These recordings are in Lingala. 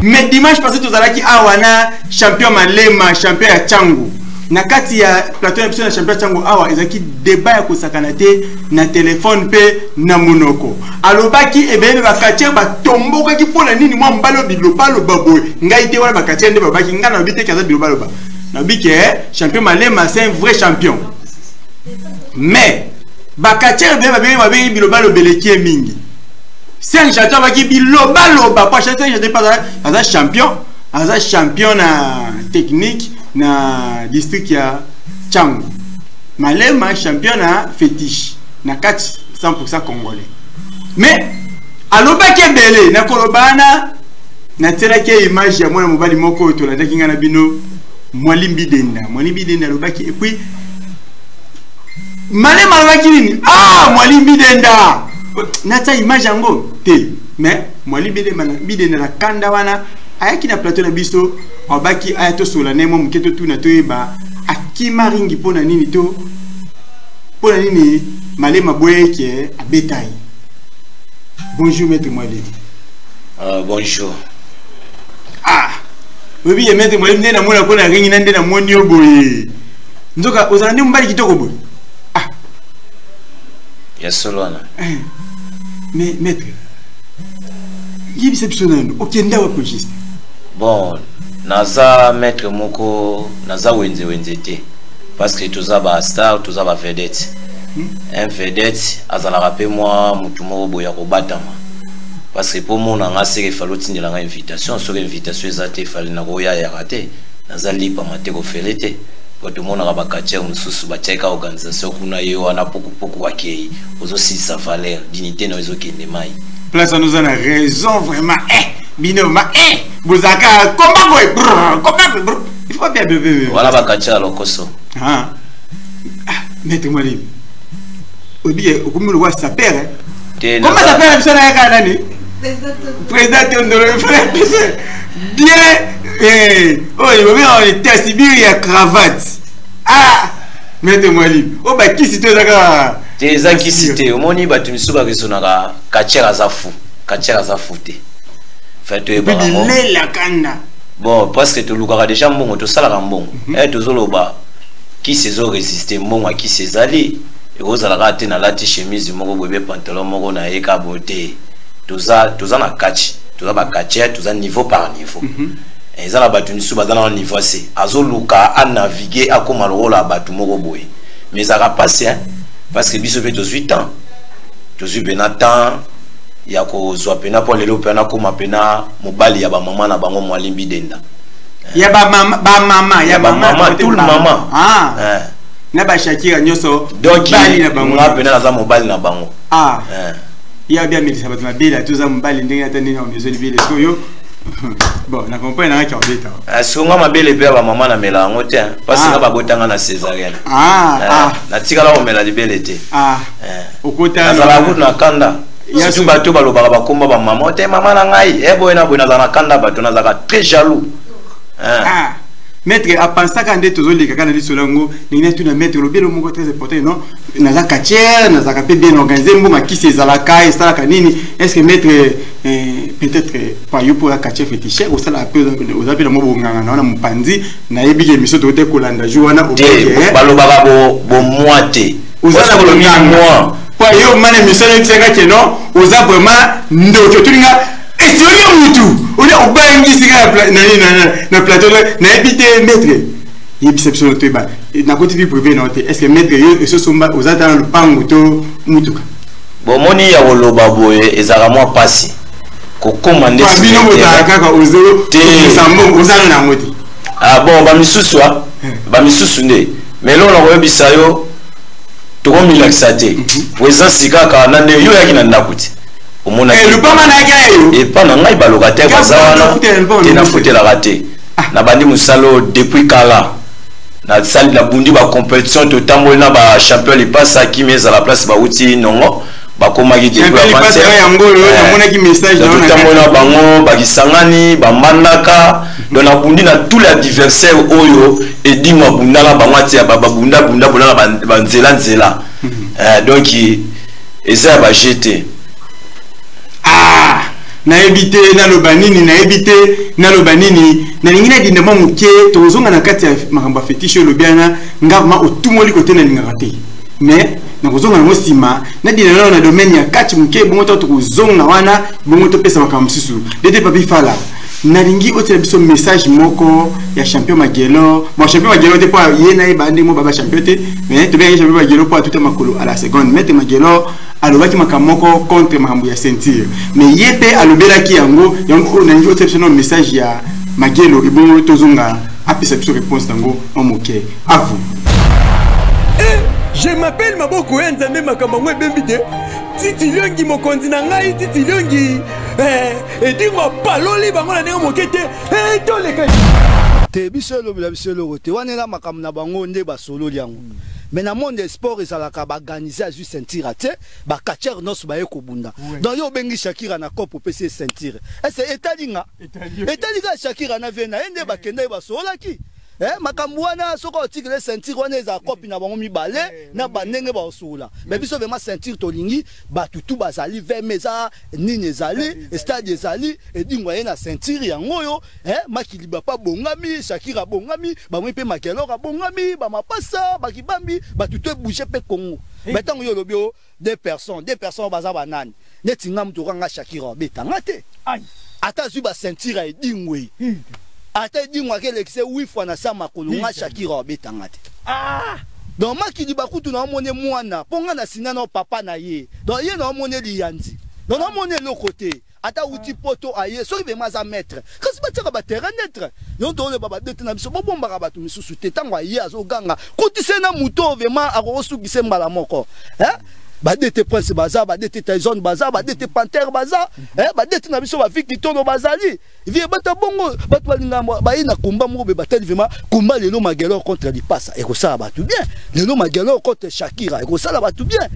Mais dimanche passé tout à l'heure awana champion Malema champion ya Tchangu na kati ya plateau ya champion Tchangu awa ezaki débat ya kosakana te na téléphone pe na monoko alobaki ebele bakatier batomboka ki pona nini mwa mbalo bilobalo baboy ngai te wala bakatier nde babaki ngana bite kaza bilobalo ba na biki champion Malema c'est un vrai champion mais bakatier be babengi bilobalo beleki mingi c'est un chanteur qui bilobalo ba pas chanter je pas champion un champion na technique na district ya Tchangu Malema champion na fétiche na 100% congolais mais alobaki belé na kolobana na telaki image ya mwana mobali moko to la ndaki ngana bino Mwalimbi Denda alobaki et puis Malema alobaki nini Mwalimbi Denda nata image yango te mais Mwalimbi Denda na kanda wana ayaki na plateau na biso obaki ayato sola nemo muketo tu na toyeba akima ringi pona nini to pona nini Malema boyeke abetai. Bonjour maître Mwalimbi. Bonjour. Oui maître Mwalimbi na mona kona ringi nande na moni oboye nzoka ozandi mbali kitoko boye ya solwana mais maître yibi sepsonando okenda wa pogiste bon naza maître moko naza wenze te parce que toza ba star toza ba vedette un vedette azala rappeler moi mutu moko boya ko batama parce que pour mon nga seke falo tindela nga invitation sur invitation ezate fali na ko ya raté naza lipa mateko felete pour tout monde ba katia mususu ba check organisation kuna yo wana poku wakei ozo si sa valeur dignité na ezo kende mai place nous en a raison vraiment binoma buzaka comment il faut bien bébé voilà ba katia lokoso maître Mwalimbi obiye okumulu wa sa père comment ça s'appelle monsieur na yaka nani président de le frère bien oh il va bien on Sibiri ya cravate maître Mwalimbi o ba kisi to zaka te za kisi te omoni batu misuba kesonaka kachera za fou te fait to ba la kanda bon parce que to lukaka déjà mbongo to sala mbongo to zoloba kisi zo résister mbongo kisi ezali ekozala te na lati chemise moko bobe pantalon moko na eka beauté toza na kachi toza ba kachi toza niveau par niveau ezala batu nisu bazana na niveau C azoluka a naviguer akoma lokola batu moko boye mais ça va passer parce que biso pe 18 ans tozu bena temps ya ko zwa pena pour lelo pena koma pena mobali ya ba mama na bango Mwalimbi Denda ya ba mama tout le maman na ba Shakira nyoso donc bali na bango na pena za mobali na bango ya bien mais ça va te mabela tuza mobali ndenge atandi na maison libele soyo bon na comprendre na ka obeta songa mabele pe ba mama na mela ngo te parce que ba botanga na césarienne na tikala o mela libele te okota na la na kanda ya tu bato balobaka bakomba ba mama te mama na ngai boy na na kanda bato na zaka très jaloux maître a pensé quand tu as dit que solango ni tu na maître le bien moko très important non na za katier na za kapé bien organisé mbonga ki se zalaka et ça la nini est-ce que maître peut-être pas yo pour la katier fétiche ou ça la peu aux appels mo bonganga na mpanzi na yebi ke miso tote kolanda jour na oke balobaka bo moite uzala ko moi kwa yo mane miso ne tsenga ke non oza vraiment ndo tulinga et si on y mutu on est au bangi sika na plateau na éviter maître il perception to ba na côté du privé non est-ce que maître yo et ce somba aux attend le pango to mutuka bon moni ya woloba boye ezaka moi passi ko commander si bino botaka ka ozo te sambo ozana na ngoti bon ba misusu nde mais là on oyebisa yo to ko milakisa te weza sika ka na nde yo yaki na ndakuti omona le pama na gayo et pas na ngai balokataire bazana te na fotela raté na bandi musalo depuis kala na salle la bundi ba compétition to tambola na ba champion li passa qui met à la place ba uti nongo ba komaki de ba avance ya ngolo na mona ki message na tambola bango ba kisangani ba mandaka dans la bundi na tous les adversaires oyo et dis-moi bundala ba mwati ya ba bunda ba nzela donc et ça ba jeter na ebité na lobanini na ebité na lobanini na lingina dindama muke tozonga na kati ya makamba fétiche lobiana ngama otumoli côté na lingaraté mais na kozonga na mosima na dinalo na domaine ya kati muke bongo to kozonga wana bongo to pesa makambo susu dete papi fala na lingi otela biso message moko ya champion Magelo bon champion Magelo te po yena e bande mo baba champion te mais to bien champion Magelo po tout makolo à la seconde maître Magelo alobaki makamoko contre makambo ya ceinture mais yepe alobelaki yango na lingi otela message ya Magelo et bongo tozonga apesa biso réponse tango en moké à vous. Je m'appelle Maboko Nzambe makambo ebembide Titi Liongi mokonzi na ngai Titi Liongi edingo paloli bango na ndenge mokete toleka te biso lo te wana la makambo na bango nde ba solo liango mais na monde sport ezalaka ba organiser juste ceinture te ba catcher nos ba ekobunda donc yo bengi Shakira na kopo PC ceinture est etalinga Shakira na vena ende ba kende ba solo ki makambo wana soko otikele ceinture wana eza kopi na bango mibale na banenge ba osula mais biso vraiment ceinture tolingi batutu bazali vemeza nini ezali stade ezali edingwa ye na ceinture yango yo makili ba pa bongami Shakira bongami ba mwe pe Magelo ka bongami ba mapasa ba kibambi batutu bouger pe Congo mais tango yo lobio deux personnes baza banani neti ngam to kanga Shakira betanga te ata zu ba ceinture edingwe ata dingwa ke lekse 8 fois na sama kolunga Shakira betanga te donc makili bakutu na mone mwana ponga na sinana papa na ye donc ye na mone liyanzi donc na mone le côté ata uti poto aye so be maza maître kasi bataka ba terrain netre yo to le baba dete na biso bomba ka batu misusu te tango aye azoganga kuti sena muto vraiment akosukise mbala moko badete Prince baza badete Tyson baza badete Panther baza badete na biso ba Victor bazali vie bata bongo batu balinga ba ina kumba mo be batali vraiment kumba lelo Magelo contre Lipasa et ko sala batu bien lelo Magelo contre Shakira et ko sala batu bien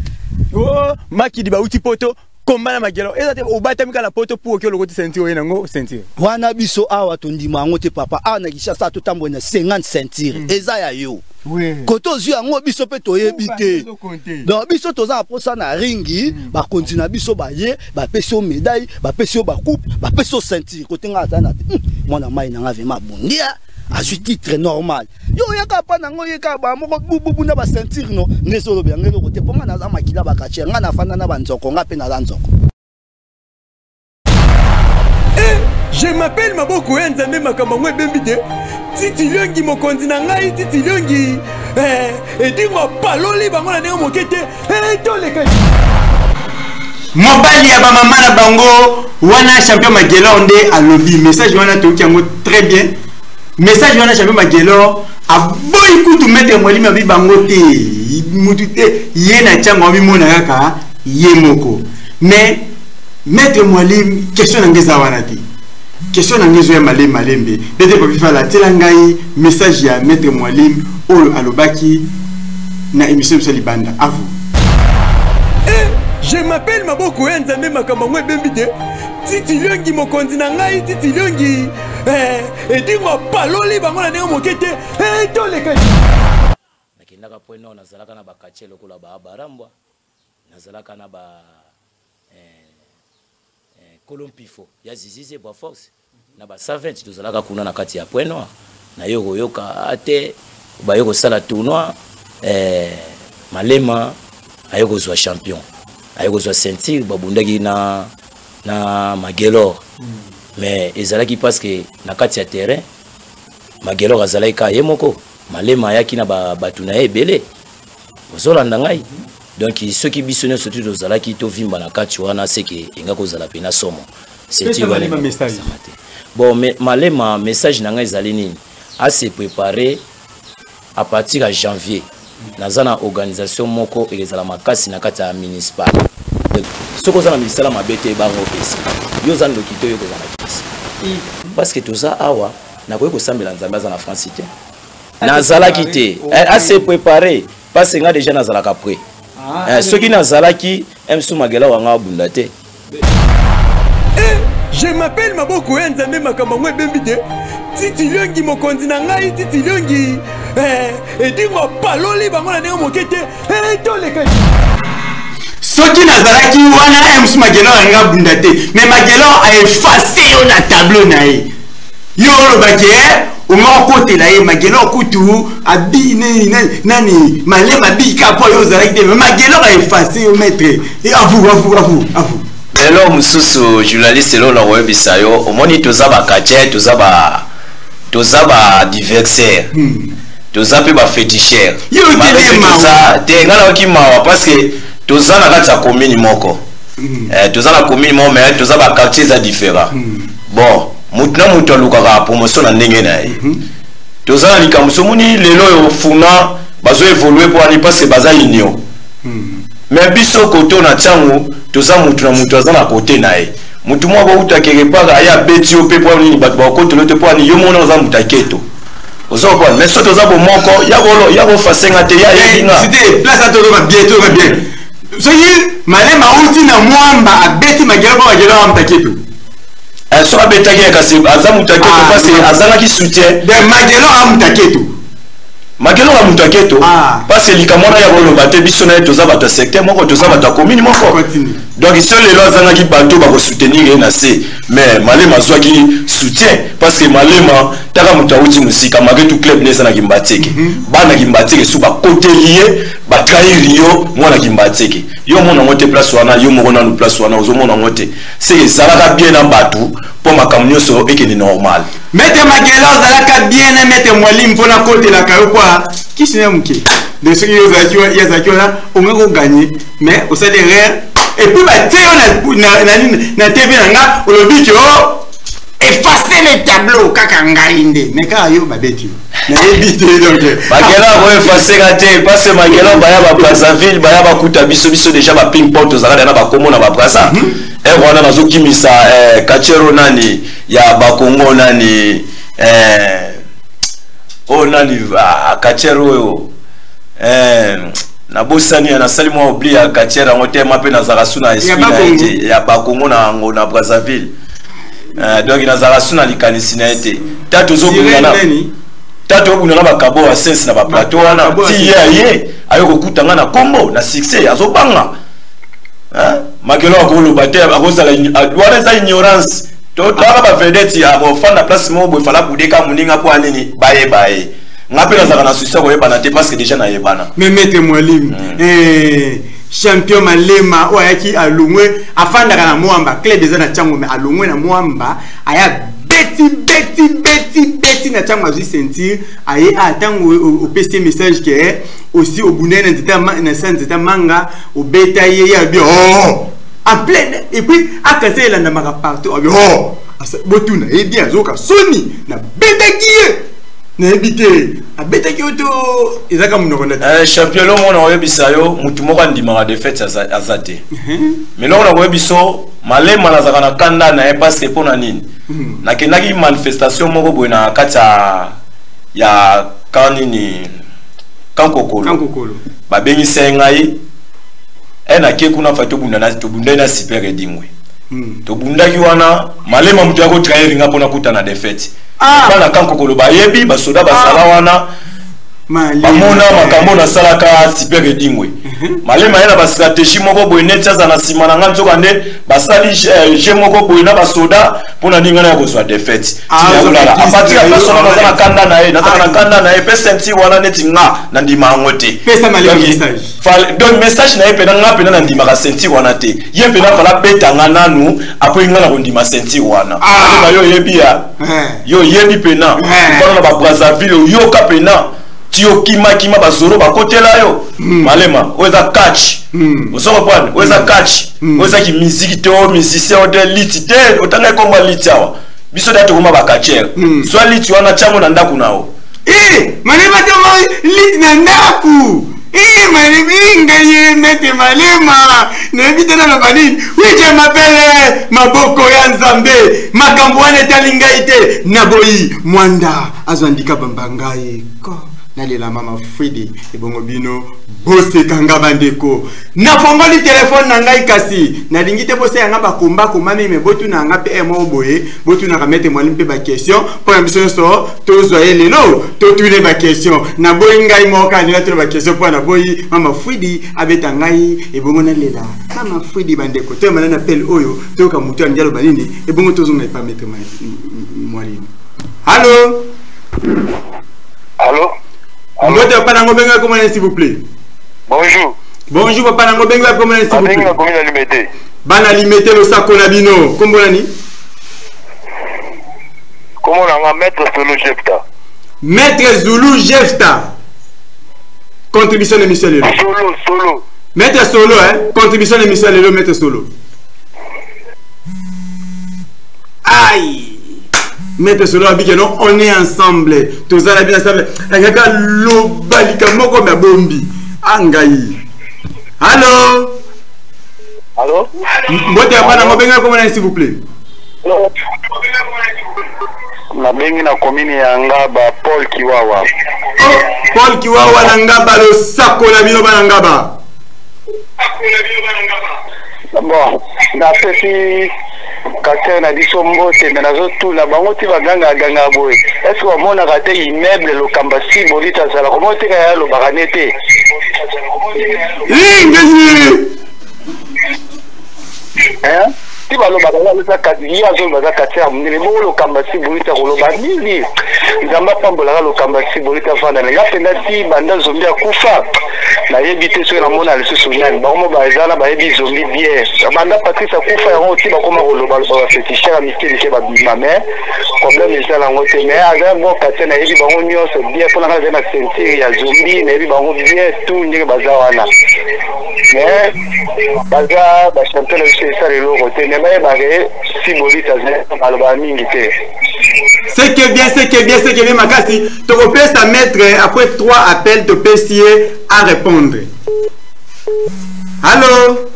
makidi ba uti poto komba na Magelo ezate obatamika na poto pour que le côté ceinture yango ceinture wana biso awa tondima ngo te papa ana kishasa to tambo na 50 ceinture eza ya yo koto zu yango biso pe toyebite donc biso toza aposa na ringi ba continue biso ba ye ba peso médaille ba peso ba coupe ba peso ceinture kote nga atana mwana mai na ngave mabundia a su titre normal yo yaka pa nango yeka ba moko bubu na ba ceinture no ngesolo bya ngelo kote ponga na za makila ba kache nga na fana na banzoko nga pe na lanzoko. Je m'appelle Maboko Nzambe makambo ebembide Titi Liongi mokonzi na ngai Titi Liongi edingo paloli bango na ndenge mokete toleka mobali ya ba mama na bango wana champion Magelo nde alobi message wana toki yango très bien message wana champion Magelo aboyi kutu mettre mwalimu abi bango te mutu te ye na chango abi mona kaka ye moko mais mettre mwalimu question na ngeza wana te question na ngezo ya malembe dete papi fala tela ngai message ya maître Mwalim oyo alobaki na émission de Libanda à vous. Je m'appelle Maboko Nzambe makambo ebembide Titi Liongi mokonzi na ngai Titi Liongi edingo paloli bango na ndenge mokete toleka nakendaka poeno nazalaka na bakache lokola ba barambwa nazalaka na ba Colompifo ya zizize ba force na ba savant tozalaka kuna na kati ya poeno na yoko yoka ate ba yoko sala tournoi malema ayoko zwa champion ayoko zwa ceinture babundaki na Magelo mais ezalaki parce que na kati ya terrain Magelo azalaki ka yemoko malema yaki na batu na ebele ozolanda ngai donc ceux qui bisonne surtout tozalaki to vimba na kati wana seke enga kozala pena somo c'est message bon mais malema message na ngai ezali nini à se préparer à partir de janvier dans une organisation moko ezala makasi na kati ya municipal soko za na ministère ma bete bango pesi yo za ndokito yo kozana pesi parce que toza awa na koyi ko sambela nzambe za na France te nazalaki te à se préparer parce que nga déjà nazalaka prêt ceux qui nazalaki emsu Magelo wanga bunda te. Je m'appelle Maboko Nzambe makambo ebembide Titi Liongi mokonzi na ngai Titi Liongi edingo paloli bango na ndenge mokete toleka soki nazalaki wana MC Magelor anga bunda te mais Magelor a effacé na tableau na ye yo lobaki Oma côté là Magelor kutu abi nani malema bika po yo zalaki mais Magelor a effacé au maître et à vous alors mususu journaliste lo na webisa yo omoni tozaba kache tozaba adversaire tozape ba féticheur yo te ngala okimawa parce que tozana kati ya commune moko tozana commune moko mais tozaba quartier za différent bon mutna mutu alukaka promotion na ndenge na ye tozana likamso muni lelo yo funa bazo évoluer pour aller parce que baza union mais biso koto na tsangu toza mutu na mutu azana côté na ye mutu mwa bauta keke paka ya beti yo pe pour ni batu ba koto lote pour ni yo mona za mutaketo ozo kwa mais so toza bo moko ya go fasenga te ya yinga c'était place à tozo va bien so yi malema uti na mwamba abeti Magelor kwa Magelor amtaketo so abetaki kasi aza mutaketo parce que azana ki soutien de Magelor amtaketo Magelor amutaketo parce que likamona ya bolo bate biso na toza bato secteur moko toza bato commune moko donc ici les lois azana ki bato ba ko soutenir na se mais malema zwa ki soutien parce que malema taka mutauti musika magetu club neza na kimbateke bana kimbateke su ba côté lié ba trahir yo mona kimbateke yo mona ngote place wana yo moko na place wana ozo mona ngote c'est salaka bien na batu pour makamnyo so ekeni normal mette Magelor zalaka bien mette mwalim pona côté la kayo kwa kisine muke de ce qui ya zakiwa on va gagner mais au sein derrière et puis bah na TV nanga o lobi ki o effacer les tableaux kaka ngainde mais ka yo babeti na ebité donc Magelor va effacer gâté parce que Magelor baya ba Brazzaville baya ba kuta biso déjà ba ping pong tozala na ba komo na ba Brazza et voilà nazo kimisa kachero nani ya ba Congo nani o nani kachero yo na bosani na salimo oubli ya kachera ngote mape na zarasuna esprit ya ba Congo na ngo na Brazzaville donc na zarasuna likanisi na ete tato zobungana tato obungana ba kabo wa sense na ba plateau wana ti ye ayoko kutanga na kombo na succès azobanga Magelor ko lo bate akozala wana za ignorance to ba ba vedeti ya bo fanda place mo bo fala budeka muninga po anini baye ngapela zaka na succès ko yebana te parce que déjà na yebana mais maître Mwalim champion Malema oyaki alungwe afanda kana mwamba club des na chango mais alungwe na mwamba aya beti na chango azu sentir aye atango au PC message que aussi au bunene na sanzeta manga au beta ye ya bi en plein et puis akase la na maka partout oh botuna et bien zoka soni na beta kiye na ebité abeta kyoto ezaka munoko ndata champion lo mona oyebisa yo mutu moko ndimaka défaite azate mais non na oyebiso Malema na zaka na kanda na parce que pona nini na kendaki manifestation moko boye na kata ya kanini kankokolo babengisa ngai na ke kuna fa tobunda na super edingwe tobundaki wana Malema mutu yako trahir nga pona kuta na défaite bana kankokolo bayebi basoda basala wana bamona makambo na salaka super edingwe Malema yana ba stratégie moko boye neti aza na sima na nganzo kande basali je moko boye na basoda pona ningana ya kozwa défaite tiyakolala apatika personne na kanda na ye na kanda na ye pe senti wana neti nga na ndima ngote pesa Malema message donc message na ye pe nga pe na ndima ka senti wana te ye pe na kala beta nga nanu apo nga na ndima senti wana yo yebia yo yebi pe na na ba Brazzaville yo ka pe na tio kima bazoro bakotela yo Malema oza catch osoko pwane oza catch oza ki musique te o musicien de lit te otanga komba lit awa biso dato koma bakacher so lit wana chango na ndaku nao Malema te lit na ndaku Malema ngaye mete Malema na bita na banini je m'appelle maboko ya nzambe makambo wana talinga ite naboyi mwanda azandika bambangaye ko nalela mama Fridi ebongo bino bose kanga bandeko na fongoli telefone na ngai kasi na lingite bose yanga bakomba komami me botu na nga pe mo boye botu na kamete mwali mpe ba question pour ambition so tozoye lelo to tune ba question na boyi ngai mo kanila to ba question pour na boyi mama Fridi abeta ngai ebongo nalela mama Fridi bandeko to mana na pel oyo to ka mutu anjalo balini ebongo tozo na pas mettre mwali. Allô? Allô? Mbote papa nango benga comment s'il vous plaît? Bonjour. Bonjour papa nango benga comment s'il vous plaît? Benga comment limité? Bana limité le sako na bino. Kombo nani? Comment on a maître Zulu Jefta? Maître Zulu Jefta. Contribution de Michel Lelo. Solo. Maître Solo hein? Contribution de Michel Lelo Maître Solo. Aïe. Maître Solo abike non on est ensemble. Tous ça bien ensemble. Regarde lo balika moko na bombi. Angai. Allô? Allô? Mbote apana ngobenga comment s'il vous plaît? Na bengi na commune ya Ngaba Paul Kiwawa. Oh, Paul Kiwawa na Ngaba lo sako na bino bana Ngaba. Bon, na pesi kaka na biso mbote na zo tout la bango ti baganga ganga boy. Est-ce que mona kate immeuble lo kambasi bolita sala comment te ka lo baganete? Hein? Si balo bagala lo sakati ya zo bazakati ya mnene mo lo kambasi bolita ko lo banini. Nzamba pambola lo kambasi bolita fana na penda ti banda zombi akufa. Na yebite so na mona le so nyani ba mo ba ezala ba yebi zombi bien. Banda Patrice akufa ya ti ba koma ko lo ba féticheur a misteri ke ba bima mais problème ezala ngote mais aga mo kati na yebi ba ngo nyonso bien pona na na sentir ya zombi na yebi ba ngo bien tout ndenge bazawana. Mais baza ba champion de ça le côté ne ba ba si bolita za ba mingi te. C'est que bien, Makasi. Tu repères sa maître après 3 appels de PCA à répondre. Allô?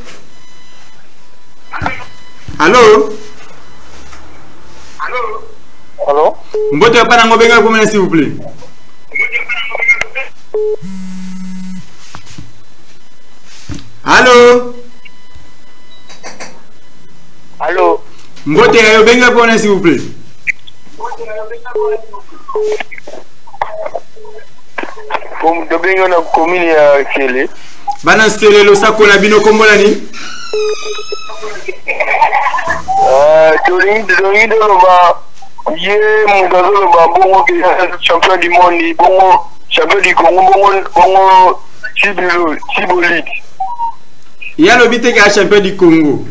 Mbote pas dans benga comment s'il vous plaît? Allô? Mbote benga comment s'il vous plaît? Comme de benga na commune ya Kele. Bana sele lo sako na bino kombo nani? Toringi de ba ye mugazo lo ba bongo ke champion du monde bongo champion du Congo bongo Chibolit. Ya lo bite ka champion du Congo.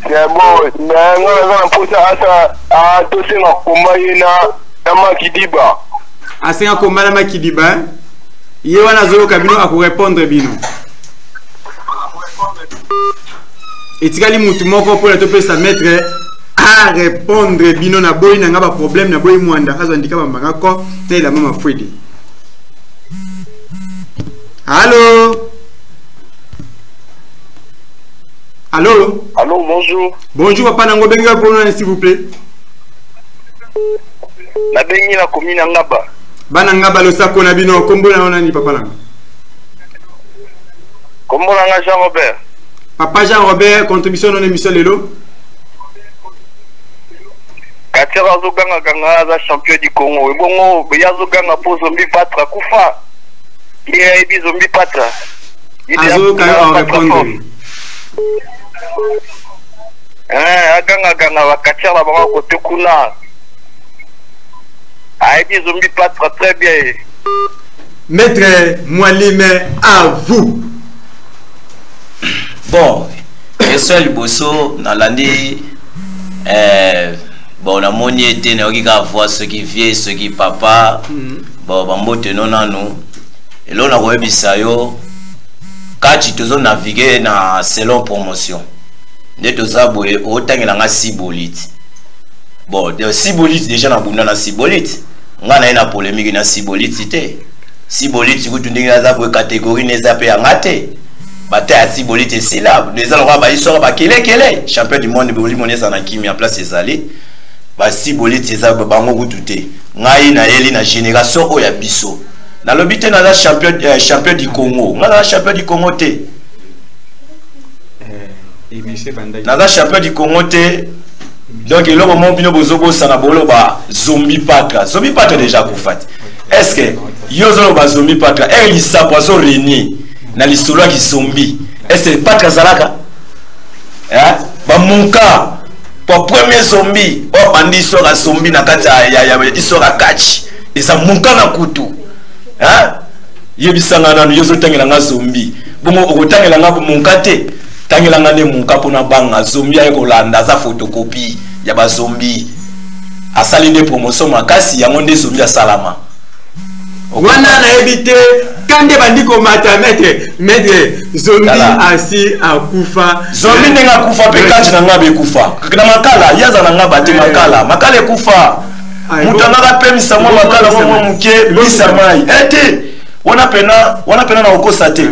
Ya bon, na posa asa a to senga komba yena na Makidiba. Asenga komba na Makidiba. Ye wana zolo kabino ako répondre bino. Etikali mutu moko pour to pesa maître à répondre bino na boy na ngaba problème na boy mwanda kazo ndika bambanga ko te la mama Fridi. Allô? Allô? Allô, bonjour. Bonjour papa nango benga pour nous s'il vous plaît. Na bengi na commune Ngaba. Bana Ngaba lo sako na bino kombo na nani papa langa? Kombo na Jean Robert. Papa Jean Robert, contribution non émission lelo. Katera zoganga ganga za champion du Congo. Bongo beya zoganga po zombi patra kufa. Ye ebi zombi patra. Azo ka répondre. Aganga wakachara baba kote kuna. Aïe, zombi patra très bien. Maître Mwalime, à vous. Bon, je suis le bosso dans l'année. Bon, la monnaie était à voir ce qui vient, ce qui papa. Bon, on va non à nous. Et là, on a vu ça. Quand tu as navigué dans selon promotion, de tout ça, autant qu'il y a 6 bolites. Bon, de 6 bolites déjà dans 6 bolites. On a une polémique dans 6 bolites. 6 bolites, si vous avez une catégorie, vous avez un athée. Bataille à 6 bolites et syllabes. Les gens ont champion du monde, ils ont mis en place ces allées. 6 bolites, ils ont mis en place. ngai na yeli na génération oya biso na lobité na la champion du Congo na la champion du Congo te na la champion du Congo te donc il y a un moment où vous zombie patra déjà koufati est-ce que yozo ba zombie patra et il s'apoison réuni na l'histoire qui zombie est-ce que patra zalaka hein ba munka pour premier zombie oh bandi sora zombie na kati ya isora kachi eza munka na kutu hein yebisanga na yozo tangela nga zombie bongo okotangela nga munka te tangela nga ne munka pona banga zombie ay kolanda za photocopie ya ba zombie asali de promotion makasi ya monde zombie salama wana na ebité kande bandiko mata maître zombie asi akufa zombie nenga kufa pe kati na ngabe kufa na makala yaza na ngaba te makala kufa mutanga kapemisa mo makala mo muke bisa mai ete wana pena na okosa te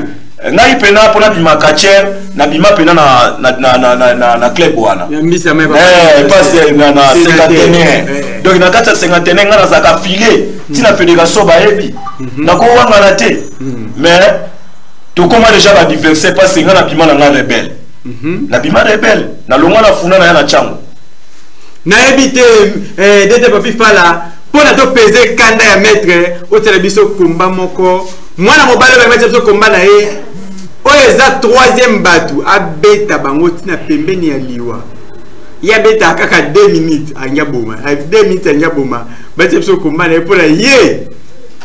ngai pena pona bimakacher na bima pena na club wana mbisa mai passe na 51 donc na kata 51 ngana za ka filer tina fédération ba ebi na ko wanga na te mais to comment déjà ba diverser parce ngana bima na ngana rebelle na bima rebelle na longa na funa na ya na chango na ebité dete papi fala pona to peser kanda ya maître o tela biso komba moko mwana mobale ba mettre biso komba na ye oyo eza 3e batu abeta bango tina pembeni ya liwa ya beta kaka 2 minutes anya boma 2 minutes anya boma bati biso komba na ye pona ye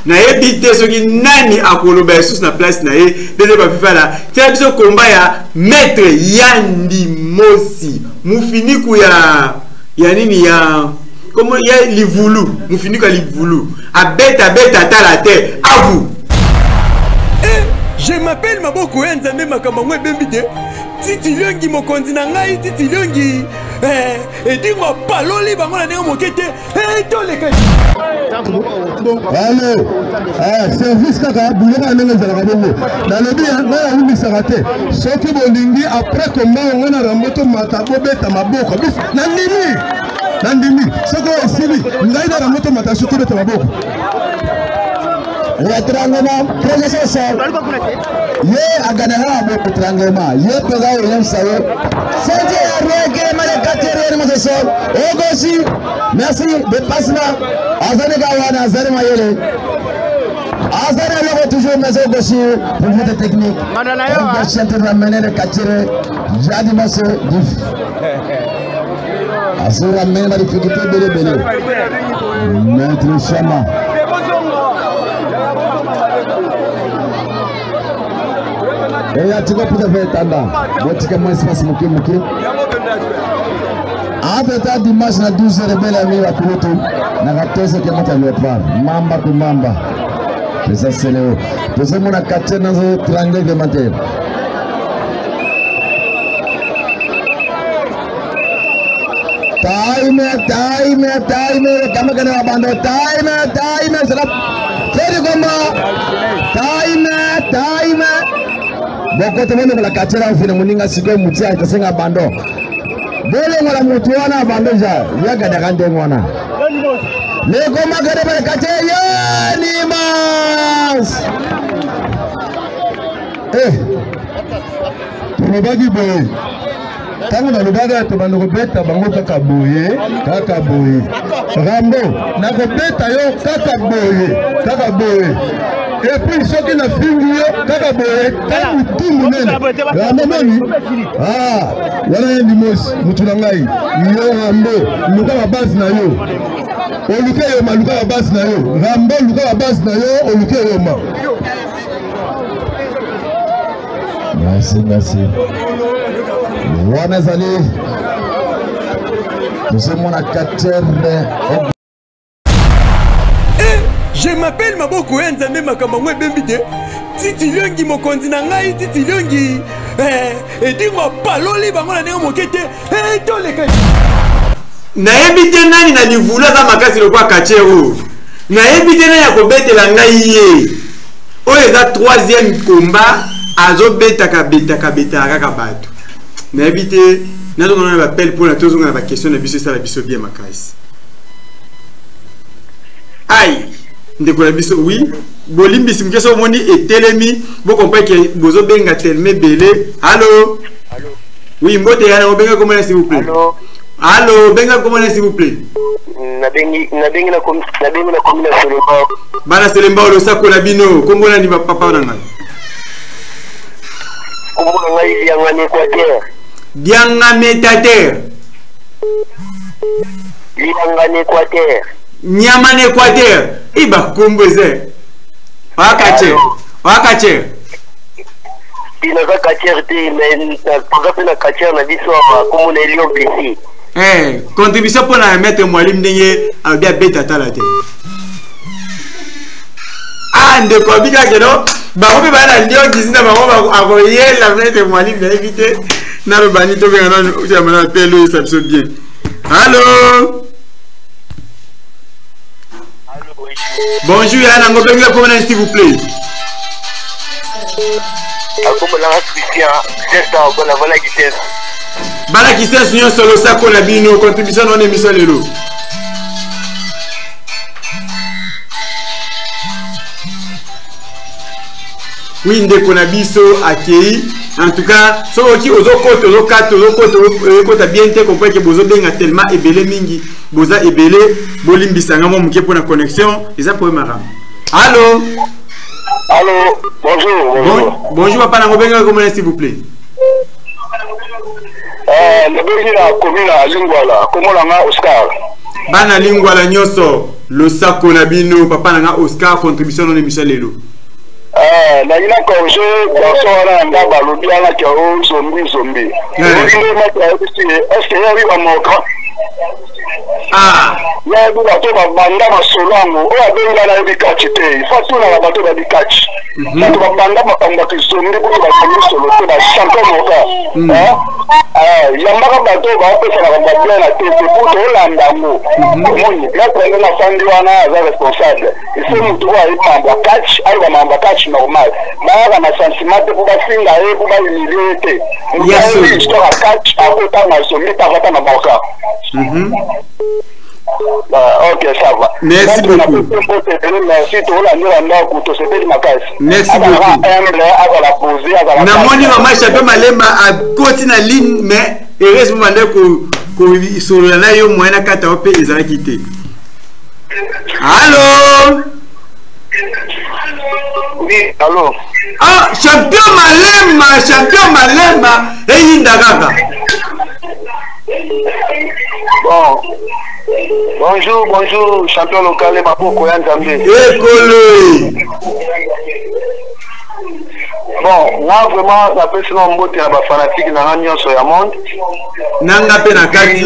na ebité soki nani akoloba yesus na place na ye dete papi fala tela biso komba ya maître Yandi Mosi mufiniku ya nini ya comment ya livulu mufiniku ya livulu abeta tala te avu je m'appelle Maboko Nzambe makambo ngwe bembide titi longi mokonzi na ngai titi longi edingo paloli bango na ndenge mokete toleka allez service kaka buleka ndenge ezalaka bongo nalobi ngai awumisaka te soki bolingi après komba ngo na ramoto mata bobeta maboko nandimi soki esili ngai na ramoto mata soki beta maboko Trangema, professeur. Ye aganara abo trangema. Ye pega oyem sayo. Sente arrege male katere mo so. Ogosi. Merci de passement. Azane gawana azane mayele. Azane logo toujours mais ogosi pour votre technique. Manala yo. On va chanter ramener le katere. Jadi maso dif. Asura mena difficulté bele. Maître Chama. Et tu vas peut-être tanda. Botika moins espace muke. Après dimanche na 12h rebelle ami wa kurutu na 14 km leopard. Mamba ku mamba. Pesa seleo. Pesa mona kache na zo triangle de mater. Time kama kana wabando time sala. Feri goma. Time. Boko temene la katera ufina muninga siko mutia itasenga bando. Bole ngala mutu wana bando ja yaga dakande ngwana. Leko magare bale kateya ni mas. Tumebagi boy. Tangu na lubaga tobando kobeta bango kaka boye. Rambo na kobeta yo kaka boye. Et puis ceux qui n'ont fini, kaka boye, tangu tumu nene. Rambo nani? Wana Yandi Mosi, mutunangai. Yo Rambo, luka wa basi na yo. Oluke yo ma luka wa basi na yo. Rambo luka wa basi na yo, oluke yo ma. Merci. Wana zali. Nous sommes à 4h. Je m'appelle Maboko Nzambe makambo ngwe bembide titi longi mokonzi na ngai titi longi edingo paloli bango na ndenge mokete toleka nayebi te nani na livulu aza makasi lokwa kachero nayebi te nani ya kobetela ngai ye oyo eza 3e komba azobetaka kaka bato nayebi te nazonga na bapele mpona tozonga na baquestion na biso esala biso bien makasi Aïe, ndeko na biso oui. Bolimbi simkeso moni etelemi, bo comprendre que bozo benga telme belé. Allô? Allô? Oui, mbote yana obenga comment s'il vous plaît? Allô? Allô, benga comment s'il vous plaît? Nabengi na commune Selemba. Bana Selemba lo sako na bino, kombo na ni papa na ngai. Kombo na ngai Dianga Equateur. Dianga Metater. Dianga Equateur. Nyama na Equateur. Iba kombo ze. Wakache. Ina za kacher te mais na na kacher na biso kombo na Lyon PC. Contribution pour la mettre Mwalim Ndenge à bien bête tala te. Ah, de quoi bien que non? Bah on peut pas la Lyon qui s'est à envoyer la mettre Mwalim bien éviter. Na le bani to bien non, tu as maintenant pelo ça se bien. Allô? Bonjour Yana Ngobenga comment s'il vous plaît? Comme la Christian, c'est ça, on la voilà qui teste. Bala qui s'est signé sur le sac on a bien nos contributions dans l'émission Lelo. Oui, ndeko na biso akei. En tout cas, so qui ozokoto bien te comprendre que bozo benga tellement ebele mingi, boza ebele bolimbisanga mo muke pour la connexion, eza pour mara. Allô? Allô, bonjour. Bonjour papa na ngobenga comment s'il vous plaît? Le la commune à Lingwala, comment la Oscar. Bana Lingwala nyoso, le sako na bino papa na Oscar contribution dans l'émission Lelo. Na ina congé dans son ndaba lobiana ki o zombie. Est-ce que yari wa moka? Ah. Ya bu ba to ba banda masolango, o abenga na bikachi te. Fatu na ba to ba bikachi. Na to ba banda makamba ki zombie bu ba ko solo to ba champion moka. Yambaka ba to ba pesa na ba plena te pour to landa mo. Moni, la prendre na fandi wana za responsable. Ise mutu wa imamba catch, alba mamba catch normal. Ba na sentiment pour ba singa e pour ba humilier. Yes, histoire catch a ko ta na zombie ta na boka. Ok, ça va. Merci beaucoup. Merci Merci beaucoup. Namoni mama chapeau malema a côté na ligne mais heureusement ko sur la yo moyen kata ope ezala quitté. Allô? Oui, allô. Ah, champion malema et indagaka. Bon. Bonjour, champion local et Mapoko Yanzambe. Bon, moi vraiment, la personne en mode est fanatique dans l'union sur le monde. Nanga penakati.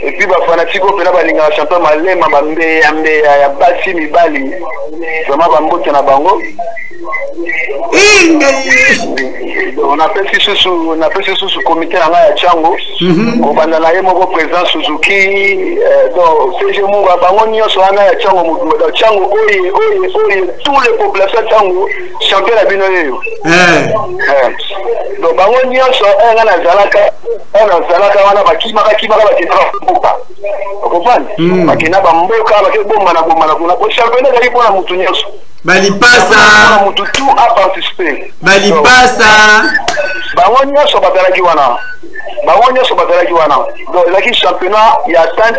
Et puis, les fanatiques au Pénal, les champions malais, Mabambe, Yambe, Yabasi, Mibali. Vraiment, Bambote na Bango. On appelle ce sous comité à Tchango. On va dans la MO président Suzuki. Donc, c'est je m'en vais Bango Nyon sur la Tchango. Tchango, tous les populations Tchango, champion à Binoyo. Donc, Bango Nyon sur un Zalaka, on a Bakima, vous comprenez? Bakina Bamboka, Bakina, championnat d'aller pour la Moutounias. Balipasa tout a participé. Balipasa Bawonya so batalaki wana. Donc la championnat il y a tant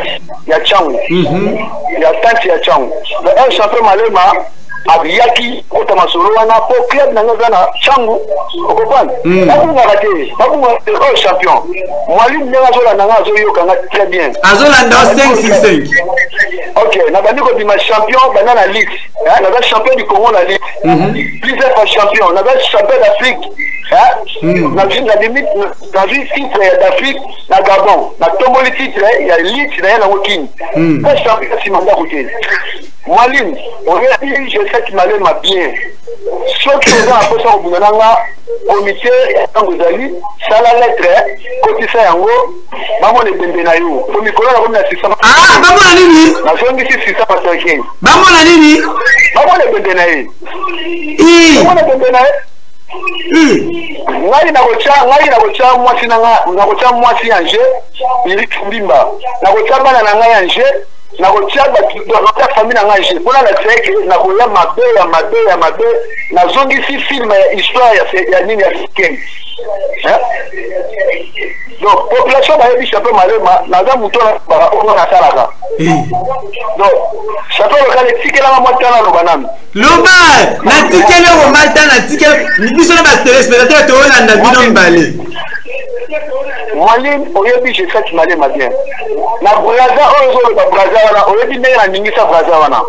il y a Tchango. Il y a tant il y a Tchango. Le champion malema abiyaki kota masolo wana po club na ngana Tchango. Vous comprenez? Bakunga champion. Mwalimu nanga zola nanga zoyo kanga très bien. Azola ndo 565. OK, na bandiko di ma champion banana ligue. On a champion du Congo la Ligue. Plusieurs fois champion. On a champion d'Afrique. On a vu la limite dans une titre d'Afrique, la Gabon. On a tombé le titre, il y a Ligue, il y a Wokin. Un champion si mandat côté. Maline, on a dit je sais qu'il m'a bien. Sauf que on a appelé ça au Bounanga, comité, Angozali, ça la lettre, côté ça yango, maman de Benbenayo. Pour Nicolas, on a 600. Ah, maman la nini? La zone ici 600 parce que. Maman la nini? Maman de Benbenayo. Maman de Benbenayo. Ngai na kocha mwasi nanga na kocha mwasi yanje ili kumbimba na kocha bana na ngai yanje na kotia ba famille na ngaje pona la tseke na koya mabe na zongi si film ya histoire ya nini ya Ken. Donc population ba yebi chapeau malema na za muto na on na salaka. Donc chapeau lokale tikela ma motana lo banami. Loba na tikela o malta na tikela ni biso na ba téléspectateur to na na bino mbale. Mwalimu oyebi je fait malema bien. Na braza ozo ba braza wana oyebi ne na ningisa braza wana.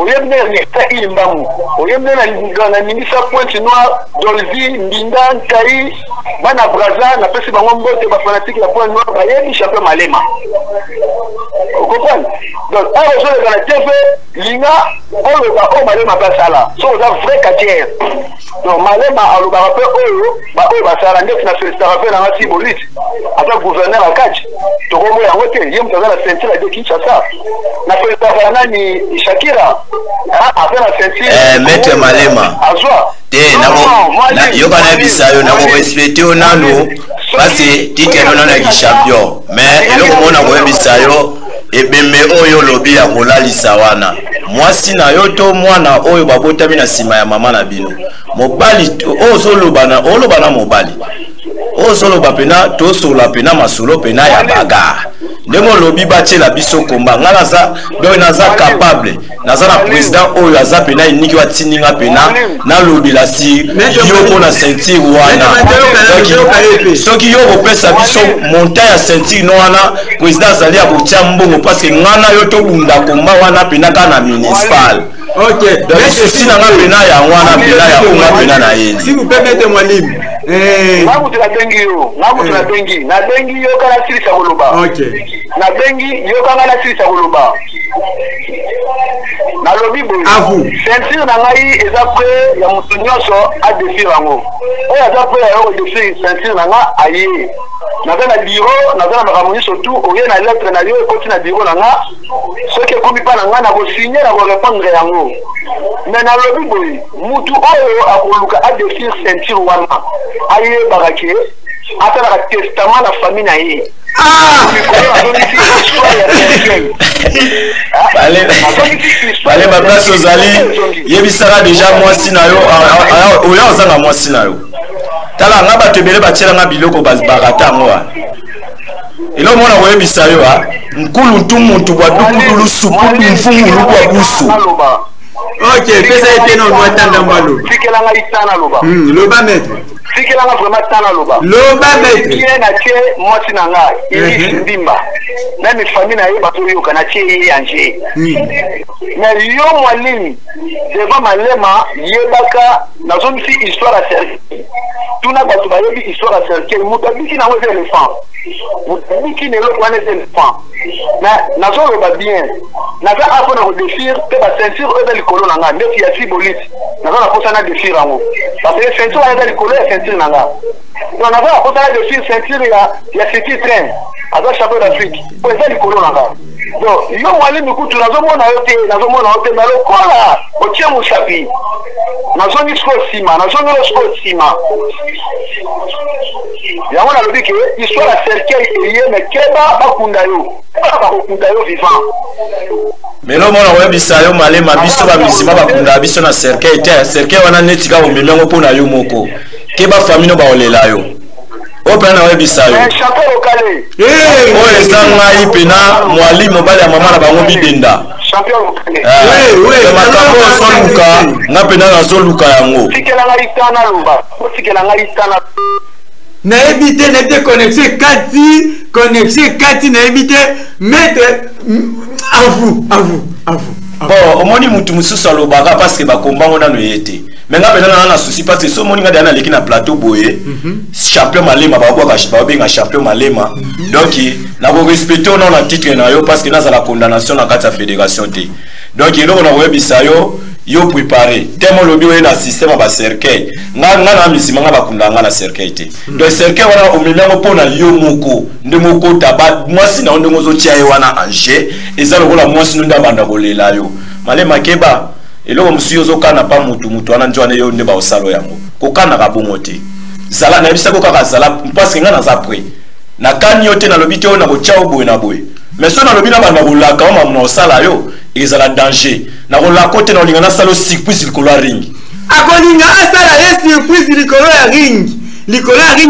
Oyebi ne ni ta ilimbamu. Oyebi ne na ningisa Pointe Noire, Dolzi, Ndinda, Nkai, bana braza na pesi bango mbote ba fanatique la Pointe Noire ba yebi chapeau malema. Vous comprenez? Donc ozo le na TV linga oyo ba o malema ba sala. So za vrai quartier. Donc malema alo ba rappel oyo ba sala ndef na félicitateur na ngati bolit. Ata gouverneur akaji. Tokomo ya wote yem tazana ceinture de Kinshasa. Na félicitateur nani Shakira. Après la ceinture. Maître Malema. Azwa. Yoka na bisayo na ko respecter onano parce tike no na ki champion mais eloko mona ko bisayo ebembe oyo lobi ya kolalisa wana mwasi na yo to mwana oyo babotami na sima ya mama na bino mobali ozolobana mobali ozoloba pena to sola pena masolo pena ya baga ndemo lobi batela biso komba ngala za do naza capable naza na président oyo aza pena iniki watininga pena na lobi la si yo mona ceinture wana soki yo kopesa biso monta ya ceinture no wana président azali akotia mbongo parce que ngana yo to bunda komba wana pena kana municipal. OK, donc ceci na pena ya wana pena ya unga pena na yeni. Si vous permettez mwalimu Namu tuna bengi na bengi yo kana silisa koloba. OK. Na bengi yo kana silisa koloba. Na lobi bo. Ceinture na ngai eza prêt ya mutu nyonso a défi rango. Oya eza prêt ya défi ceinture na nga aye. Na na bureau, na na makamoni surtout oye na lettre na yo ekoti na bureau na nga. Soki ekomi pa na nga na ko signer na ko répondre yango. Mais na lobi bo mutu oyo akoluka a défi ceinture wana. Aye barake ata na testament la famille na ye. Allez ma place aux alliés yebisaka déjà mwasi na yo oyo ozanga mwasi na yo tala nga batebele batiela nga biloko bazibakata ngoa ilo mona koyebisa yo nkulu ntumuntu bwa dukulu supu mfumu lubwa busu. OK, pesa ete no mwatanda mbalo fikela nga itana loba loba maître fikela nga vraiment tana loba maître bien na tie mwasi na nga ili ndimba na mi famille na yo bato yo kana tie yanje na yo mwalimu devant malema yebaka na zone fi histoire à cercle tuna bato bayebi histoire à cercle mutabiki na wewe éléphant mutabiki ne lo kwana éléphant na zo loba bien na za apo na redéfir te ba ceinture eza likolo na nga ndeti ya sibolit na za na kosa na défir rango parce que ceinture eza likolo ya ceinture na nga donc na za na kosa na défir ceinture ya city train aza champion d'Afrique po eza likolo na nga donc yo mwalimu kutu nazomona yo te na lokola otie musapi nazongi sko sima yango nalobi ke histoire ya cercueil eye me keba bakunda yo vivant melo mona koyebisa yo malema biso bamisima bakunda biso na cercueil te cercueil wana neti kaka omemengo mpo na yo moko keba famille no baolela yo opena na webisa yo oyo eza ngai pena mwalimu mobali ya mama na bango bidenda makambo ozoluka nga pena nazoluka yango nayebi te connexion kati nayebi te maître à vous bon omoni mutu mosusu alobaka parce que bakombango nano ye te mais nga pena na souci parce que so moni nga dana leki na plateau boye champion malema babenga champion malema donc na ko respecter on na titre na yo parce que na za la condamnation na kati ya fédération te donc eloko na koyebisa yo préparé tellement lobi oye na système ba cercueil nga na misima nga bakunda nga na cercueil te donc cercueil wana omemengo mpona yo moko nde moko taba mwasi na onde ngozo tia ye wana anje eza lokola mwasi nda banda kolela yo malema keba eloko musuyo zokana pa mutu wana njwane yo nde ba osalo yango kokana ka bongo te zala na bisa ko kaka zala parce que nga na za pré na kani yote na lobi te na ko tia oboye na boye mais so na lobi na bana kolaka o mamna osala yo ezala danger na kolaka te na olinga na sala surprise likolo ya ring akolinga asala ye surprise likolo ya ring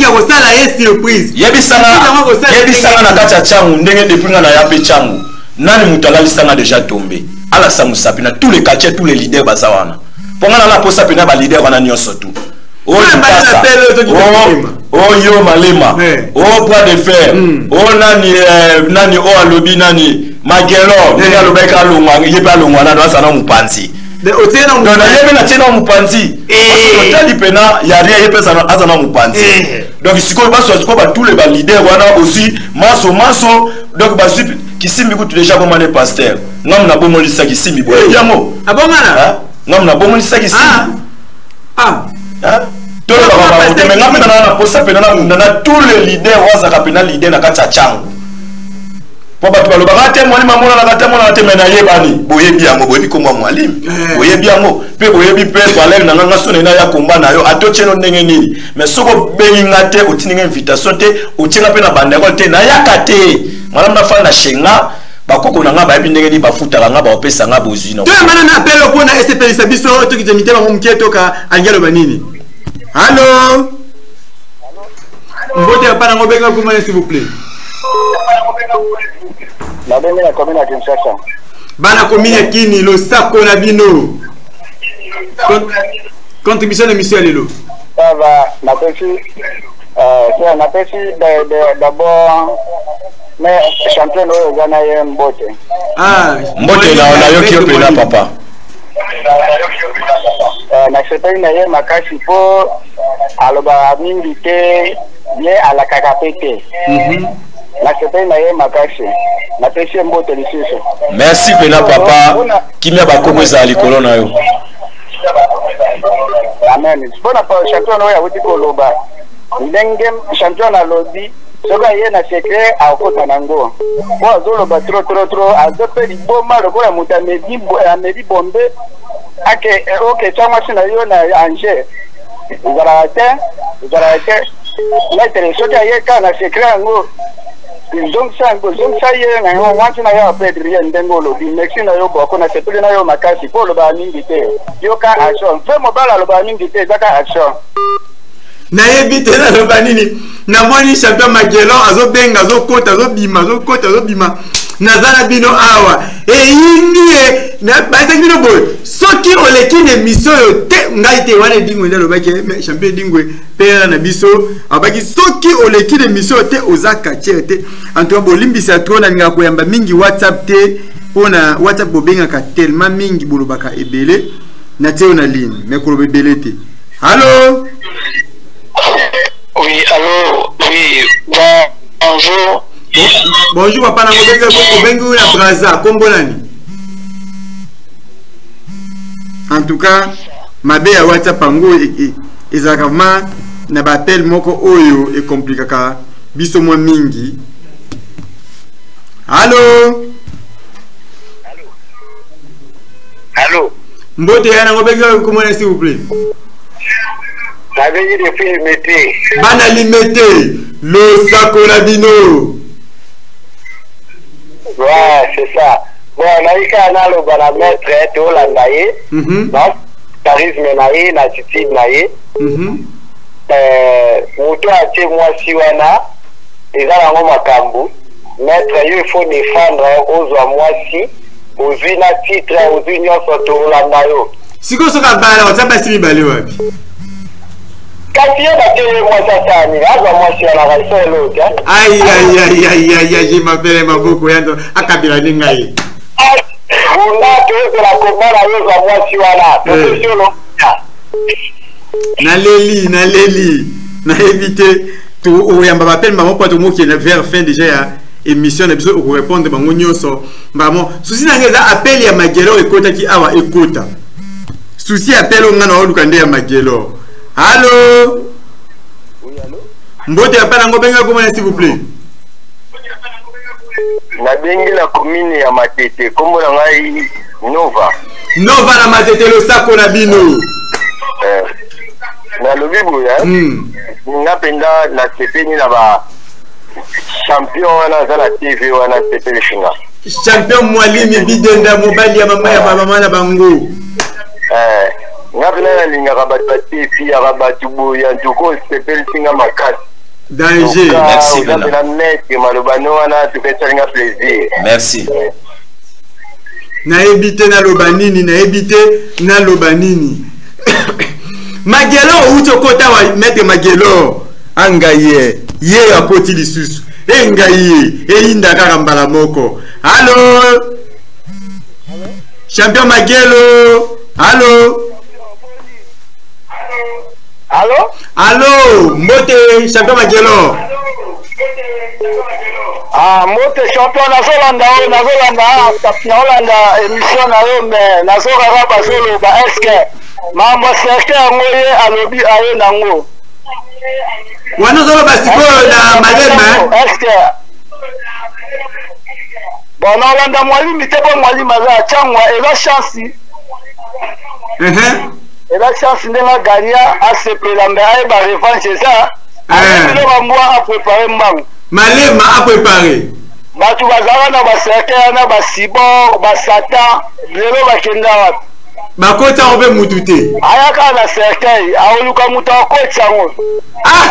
ya kosala ye surprise yebisanga na kati ya changu ndenge depuis nga na ya pe changu nani mutu alalisanga déjà tombé alakisa mosapi na tous les quartiers tous les leaders baza wana mpo nga na la posa pena balider wana nyonso tu oyo malema oyo bras de fer oyo nani oyo alobi nani magelo ndenge alobaki alongwa ye mpe alongwa nani aza na mopanzi yebi na tie na mopanzi otali pena ya ria ye mpe aza na mopanzi donc sikoyo baso sikoyo batule balider wana aussi maso donc basui kisimbi kutu déjà bomane pasteur ngam na bomolisa kisimbi boye yango abongana ngam na bomolisa kisimbi tous les leaders wazaka pena leader na kati ya changu po bato balobaka te mwalimu amona na kati mona te mena yebani boyebi yango boyebi komwa mwalimu boyebi yango pe boyebi pe valeur na nganga sone na ya komba na yo atocheno ndenge nini mais soko benga te otininga invitation te otinga pe na bandeko te na yaka te malamu na fa na shenga bakoko na nga bayebi ndenge ni bafutaka nga baopesa nga bozwino to mana na apelo pona SPLisa biso tokite bango mketo ka angelo banini. Allô? Mbote apana ngobenga kumane s'il vous plaît. La benga na commune ya Kinshasa. Bana commune ya Kini lo sako na bino. Contribution de monsieur Lelo. Ça va, napesi d'abord mais champion oyo eza na ye Mbote. Mbote na yo kio pena papa. Nasepeli na ye makasi mpo aloba mingi te ye alakaka pe te. Nasepeli na ye makasi napesi Mbote lisusu. Merci pena papa kimia bakoko ezala likolo na yo. Amen. Bona pa champion oyo awuti koloba ndenge champion alobi soka ye na secret akota nango po azoloba trop azope liboma lokola mutu amedi bombe ake oke chama sina yo na Angers uzala te metere soka ye ka na secret yango zongsa ye na yo wanti na yo pedri ye ndengo lobi mexi na yo boko na sepeli na yo makasi po loba mingi te yo ka action fe mobala loba mingi te zaka action na yebite na loba nini na moni champion Magelo azobenga azokota azobima nazala bino awa eyini na basaki bino boy soki oleki na émission yo te ngai te wana dingwe ndalo baki champion dingwe pera na biso abaki soki oleki na émission te ozaka tier te antoine bolimbisa trop na ninga koyamba mingi WhatsApp te pona WhatsApp bobenga tellement mingi bolobaka ebele na te na ligne mais ko ebele te. Allô? Oui, allô, oui, bonjour. Bonjour, papa, Nango la Braza, Kombolani. En tout cas, ma belle WhatsApp Pango et Zakama n'a pas appel moko oyo et compliqué biso mo mingi. Allô? Allô? Mbote yana ngobeka komona s'il vous plaît. J'avais dit depuis limité. Bana limité. Le Sakola Bino. Ouais, c'est ça. Bon, on a eu qu'à le paramètre tout l'andaye. Donc, charisme naïe, l'attitude naïe. Moutou a été moi si on a. Et là, on m'a cambu. Maître, il faut défendre aux moi si. Aux une titre, aux unions surtout l'andaye. Si vous avez un bal, on s'appelle si balé. Aïe, je m'appelle Maboko Yando, Akabila Ningaï. Naleli, na éviter tout, ou yamba m'appelle maman pas tout mot qui est vers fin déjà émission de besoin pour répondre bango nyonso. Maman, souci n'angeza appel ya Magelo ekota ki awa ekota. Souci appel au ngana olukande ya Magelo. Allô? Oui, allô? Mbote apana ngobenga komona s'il vous plaît. Na bengi la commune ya Matete, kombo na ngai Nova. Nova na Matete lo sako na bino. Na lobi buya. Nga penda na sepeni na ba champion wana zala TV wana sepeli shinga. Champion Mwalimi bidenda mobali ya mama ya mama na bango. Ngabina linga rabata TV ya rabatu boya nduko sepeli shinga makasi. Danger. Merci merci. Na ebite na lobanini, na ebite na lobanini. Magelo utokota wa mete Magelo. Angaye, ye akoti lisusu. Engaye, eyinda kaka mbala moko. Allô? Champion Magelo. Allô? Allô? Allô, Mote champion Magelo. Mote champion nazolanda émission na yo mais nazokaka basolo ba eske mambo certain yango ye alobi ayo nango. Wana zolo basiko na malema. Eske bon nalanda Mwalimi te po Mwalimi aza changwa eza chance. Et la chance de la gagner à se préparer à revanche ça. Le mois à préparer mang. Malema a préparé. Batu bazala na baseka na basibo basata lelo bakenda wapi. Bakota obe mutute. Ayaka na serkei aoluka muta kocha ngo.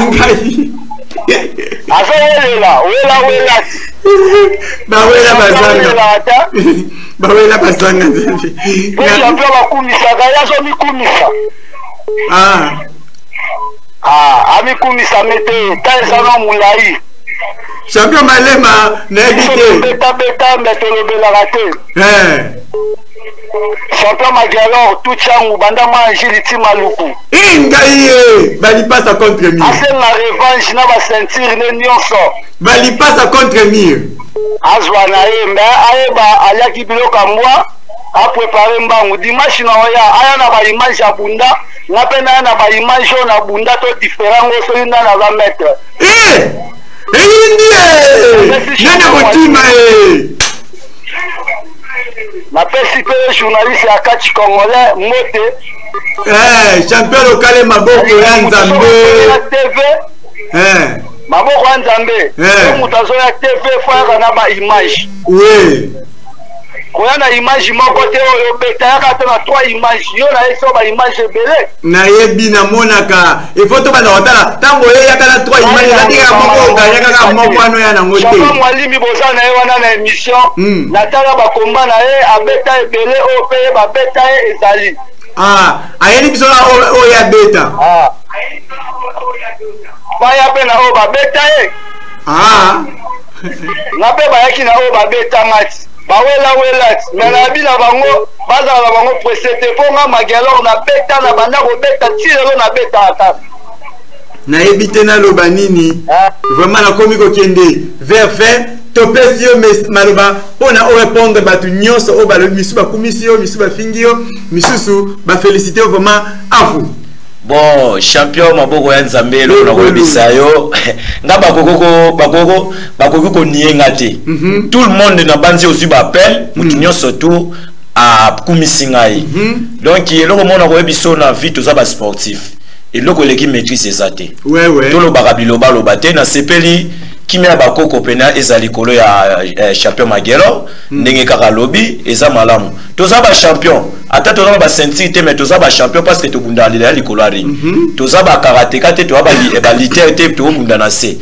Ngai. Azolela wela. Bawela bazanga. Bawela bazanga nzembe. Bwela pia bakumisa gayazo mikumisa. Amikumisa mete taisana mulai. Champion Malema na ebite. Beta metolobela rate. Champion Magelo tout changu banda manjili timaluku. Ingaye bali passa contre Mir. Ase la revanche na ba sentir ne nyonso. Bali passa contre Mir. Azwana yemba ayeba alaki biloka mwa a préparer mbangu dimanche na oya aya na ba image ya bunda na pena na ba image na bunda to différent so inda na za mettre. Nana motima na pesi pe journaliste ya Kati Congolais Mote champion local maboko ya Nzambe TV maboko ya Nzambe mutazo ya TV fara na ba image koya na image moko te oyo beta yaka te na 3 image yo na eso ba image ebele na yebi na monaka ifoto bana otala tango ye yaka na 3 image na tika moko ganya kaka moko ano ya na ngote Chama Mwalimi boza na ye wana na émission na tala ba komba na ye abeta ebele o pe ba beta ye ezali ayeli biso na o ya beta ba ya pe na o ba beta ye na pe ba yaki na o ba beta match bawela mena bila bango bazala bango presete ponga Magelo na beta na banda ko beta tiro na beta ata na ebite na lobanini vraiment na komi ko kende vers fin topesio maloba pona o répondre batu nyonso o balo misu ba komisio misu ba fingio misusu ba féliciter vraiment à vous. Bon, champion maboko ya Nzambe lo na kobisa yo nga bakoko ko nienga te. Tout le monde na banzi aussi ba appel mutunyo surtout à kumisingai. Donc eloko mona ko biso na vie to za ba sportif. Eloko leki maîtrise ezate. To lo bakabiloba lo bate na sepeli kimia bakoko pena ezali kolo ya champion Magelo ndenge kaka lobi eza malamu. Toza ba champion ata toza ba sentir te mais toza ba champion parce que to bunda la likolo ari. Toza ba karatéka te to ba liter te to bunda na se.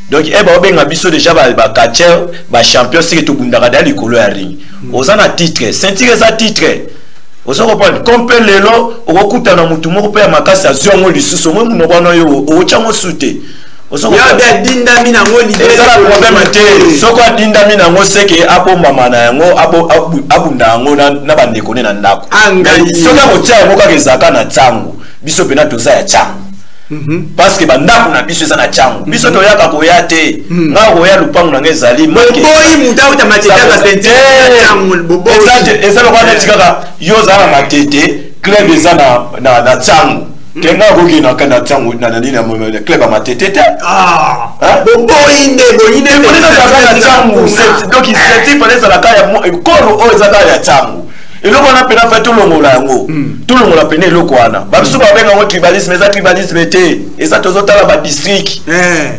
Donc ba obenga biso déjà ba catcher ba champion c'est que to bunda la likolo ari. Ozana titre, sentir eza titre. Ozo comprendre compé lelo okuta na mutu moko pe makasi azongo lisusu mo muno bana yo o chango sute. Ya bia dinda mina ngoli eza la problème te soko dinda mina ngo seke apo mama na yango abunda ngo na bande kone na ndako angai soka kotia ngo ka kezaka na tsangu biso pena toza ya tsangu parce que bandako na biso eza na tsangu biso to yaka koya te nga koya lupangu na ngezali moke boyi muta uta matete ka sente tsangu bobo eza lo kana tikaka yo za na matete club eza na tsangu kenga koki na kana tsangu na nini na club matete te boyinde na tsangu donc c'est type les la kaya koro o eza ya tsangu eloko wana pena fait tout longola yango tout longola pena eloko wana babiso babenga ngo tribalisme eza tribalisme te eza tozotala ba district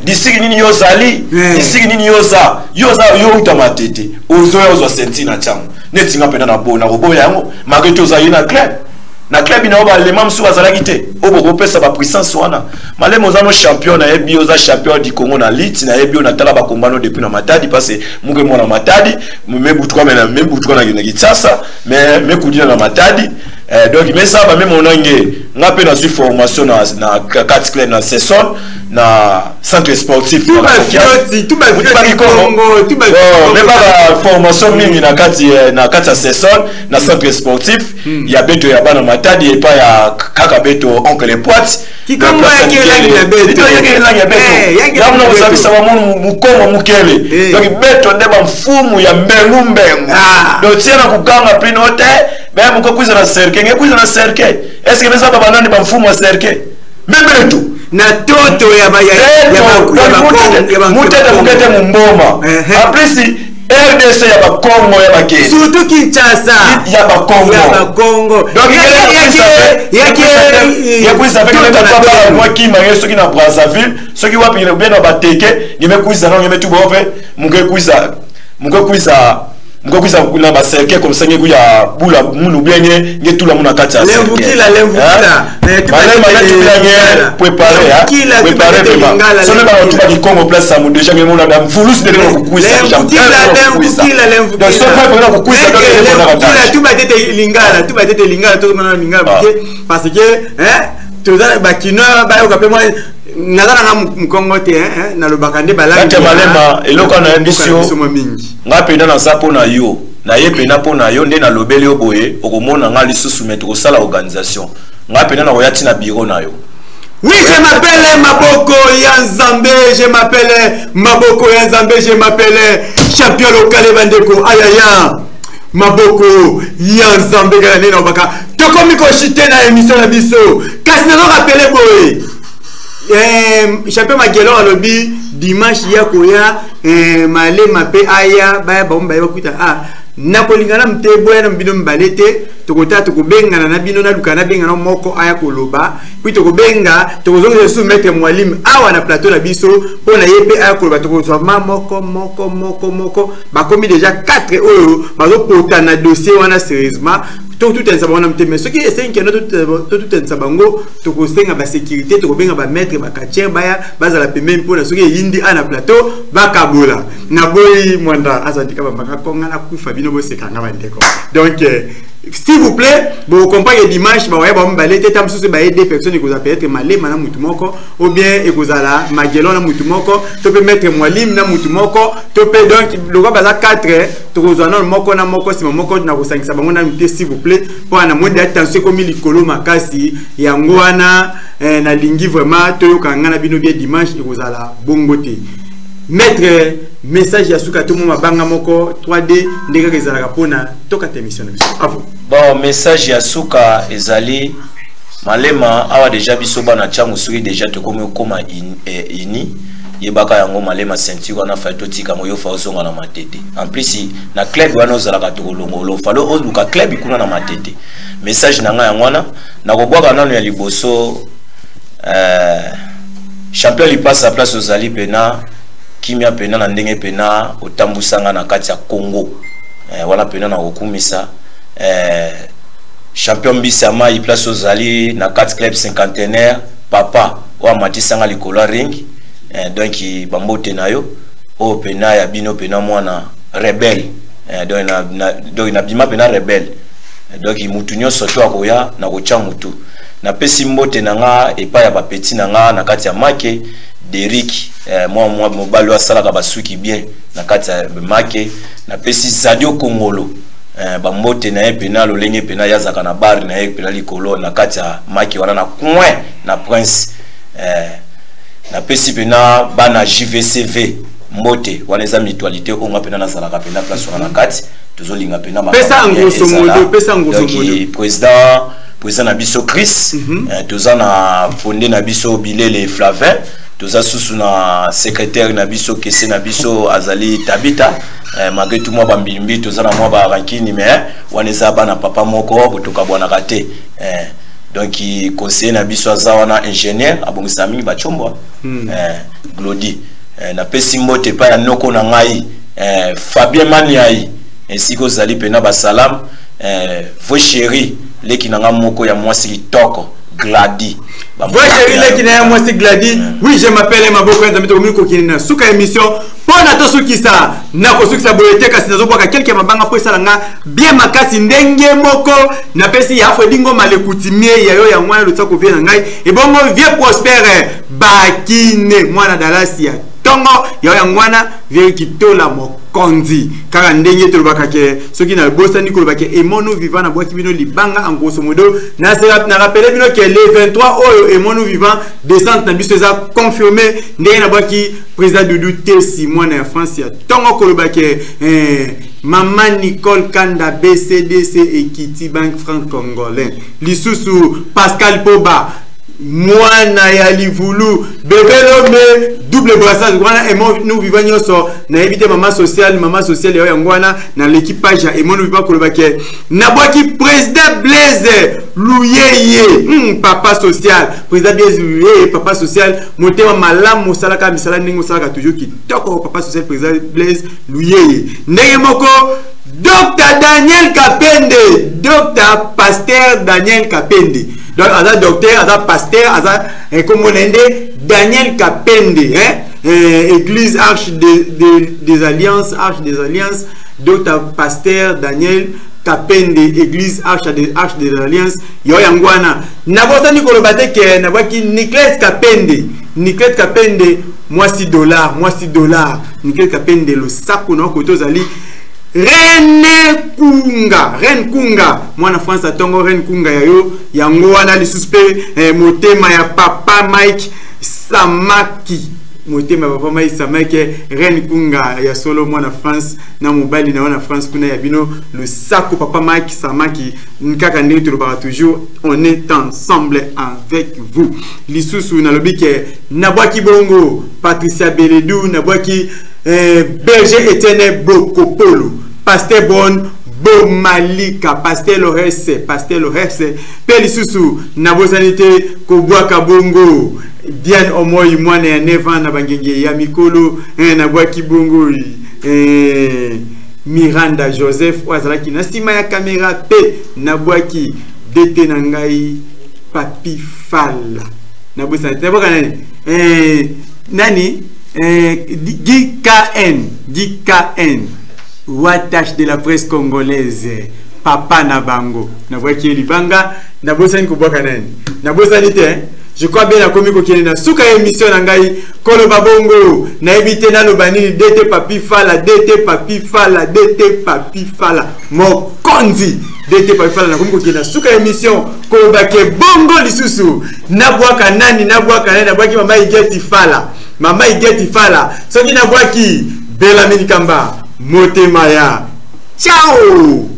district nini yozali district nini yoza yo utamatete ozo senti na chango netinga pena na bona roboya yango maketo za yina club na club ina oba les membres soit zalakite obo kopesa ba puissance wana malemo za no champion na ebi oza champion du Congo na lit na ebi na tala ba kombano depuis na Matadi parce que muke mona Matadi me butuka na Kinshasa me kudina na Matadi donc mais ça va même on ngé ngape na suite formation na 4 club na saison na centre sportif tout ba Congo tout ba mais pas formation mingi na kati saison na centre sportif ya beto ya bana Matadi et pas ya kaka beto oncle Poite qui comme ya beto ya mno kusabisa wa mukongo mukele donc beto ndeba mfumu ya mbengu donc tiena kuganga prinote ba muko kuiza na cercle ngekuiza na cercle est-ce que meza baba nani ba mfumu wa cercle bebeto na toto ya ba mutete mukete mumboma après RDC ya ba Congo ya ba Kenya surtout Kinshasa ya ba Congo donc ya kuisa avec le papa moi qui m'a yeso qui na Brazzaville ceux qui wa bien na ba teke ngeme kuisa na ngeme tu bove muke kuisa kuna ba cercle comme ça ngekuya bula munu benye ngetula muna kati ya cercle lemvukila préparer vraiment solo ba tuba ki Congo place ça mu déjà ngemo na da mfulusi de ko kuisa donc so fa ko kuisa tuba tete lingala to mana lingala parce que toza ba kino ba yo kapema nazana na mkongo te na lobakande balanga malema eloko na ambition ngape na sapo na yo na yepe na pona yo nde na lobeli oboye okomona nga lisusu mettre ko sala organisation ngape na oyati na bureau na yo. Oui, je m'appelle Maboko Yanzambe, je m'appelle Maboko Yanzambe, je m'appelle champion local Bandeko. Aïe aïe. Maboko Yanzambe galane na baka. Tokomi ko chité na émission na biso. Kasi na rappeler boy. Champion Magelo alobi dimanche ya koya male mape aya baya bomba yakuta na kolingana mtebo ya mbino mbalete tokota tokobengana na bino na lukana bengana moko aya koloba puis tokobenga tokozonga sous maître mwalimu awa na plateau na biso pona yepe aya koloba tokozwa moko bakomi déjà 4 euros bazo pota na dossier wana sérieusement tout un sabona mteme ce qui est 5 tout un sabango tokosenga ba sécurité tokobenga ba maître ba kacher baya bazala pembe mpona soki yindi ana plateau bakabola na boyi mwanda azandika ba makakonga na kufa bino bo sekanga bandeko donc s'il vous plaît vous comprenez dimanche ba waya ba mbalete tam susu ba aider personne ko za peut-être malema na mutu moko ou bien ekozala magelo na mutu moko to peut mettre mwalim na mutu moko to peut donc le gars baza 4 tokozana moko na moko sima moko na kosangisa bango na mute s'il vous plaît pour na monde attention comme likolo makasi yango wana na lingi vraiment to yokanga na bino bien dimanche ekozala bongo te mettre message ya suka to moma banga moko 3D ndeka kezalaka pona toka émission na biso avo bon message ya suka ezali malema awa déjà biso bana changu suri déjà to koma ini yebaka yango malema ceinture wana fa to tika moyo fa osonga na matete en plus na club wana ozalaka to kolongolo falo ozuka club ikuna na matete message na nga yango wana na kobwaka nano ya liboso champion li passe à place ozali pena kimia pena na ndenge pena otambusanga na kati ya Congo wana pena na okumisa champion bisama i place ozali na 4 club cinquantenaire papa wa matisanga likolo ring donc bambote nayo o pena ya bino pena mwana rebelle donc na bima pena rebelle donc mutu nyonso to akoya na kocha mutu na pesi mbote nanga epa ya bapeti nanga na kati ya make Derrick moi mobalo asalaka basuki bien na kati ya make na pesi Sadio Kongolo bambote na ye pena lolenge pena yazaka na bar na ye pena likolo na kati ya make wana na coin na Prince na pesi pena bana JVCV mbote wana eza mutualité onga pena na salaka pena place wana na kati tozolinga pena pesa ngoso modo président na biso Chris toza na fondé na biso Bilele Flavin toza susu na secrétaire na biso kese na biso azali Tabita malgré tout moi bambimbi toza na moi ba rankini mais waneza bana papa moko botoka bwana raté donc il conseiller na biso azawana ingénieur abongisa mingi ba chombo Glody na pesi mbote pa ya noko na ngai Fabien Maniai ainsi que zali pena ba salam vos chéris leki na nga moko ya mwasi kitoko Glady. Vos chéris leki na ya mwasi Glady. Oui, je m'appelle Maboko Nzambe to komiko kina suka émission pona to sukisa na ko sukisa boyete kasi nazo boka quelques mabanga po salanga bien makasi ndenge moko na pesi ya fo dingo malekutimie ya yo ya mwana lutako vient na ngai et bongo vieux prospère bakine mwana dalasia tongo ya ngwana vie kitola mokonzi kaka ndenge tolobaka ke soki na bosa ni kolobaka emono vivant na boaki bino libanga en grosso modo na rappeler bino que le 23 oyo emono vivant descente na biso za confirmé ndenge na boaki président Doudou Tessi mwana ya France ya tongo kolobaka Maman Nicole Kanda BCDC Equity Bank Franc Congolais lisusu Pascal Poba Mwana ya livulu bébé l'homme double brassage voilà et nous vivons nyonso na éviter maman sociale ya ngwana na l'équipage et nous vivons kolobake na boki président Blaise Luyeye papa social président Blaise Luyeye papa social motema malamu mosalaka misala ningo mosalaka toujours kitoko papa social président Blaise Luyeye ndenge moko Dr Daniel Kapende Dr Pasteur Daniel Kapende donc aza docteur aza pasteur aza comme on dit Daniel Kapende église arche des alliances Dr Pasteur Daniel Kapende église arche des alliances yo yangwana na bosa ni kolobate ke na baki Nicolas Kapende mwasi dollar Nicolas Kapende le sako na ko tozali Reine Kunga mwana France atongo Reine Kunga yayo yango wana li suspect motema ya papa Mike Samaki Reine Kunga ya solo mwana France na mobali na wana France kuna ya bino le sako papa Mike Samaki nkaka ndenge tolobaka toujours on est ensemble avec vous lisusu na lobike na bwaki bongo Patricia Beledou na bwaki Berger Etienne Bokopolo Pasteur Bon Bomalika Pasteur Lorese Pelisusu na bosanité Kobwaka Bongo Diane Omoyi mwana ya Neva na bangenge ya mikolo na bwaki bongo Miranda Joseph wazalaki na sima ya kamera pe na bwaki dete na ngai Papi Fala na bosanité na bwaka nani GKN Wattache de la presse congolaise papa Nabango na voici libanga na bosani ko boka nani na bosani te je crois bien na komi ko kelena suka émission na ngai kolo babongo na ebite na lobani dete Papi Fala mo konzi dete Papi Fala na komi ko kelena suka émission kolo bake bongo lisusu na bwaka nani na bwaki mama igeti fala soki na bwaki Bela Minikamba Motemaya ciao.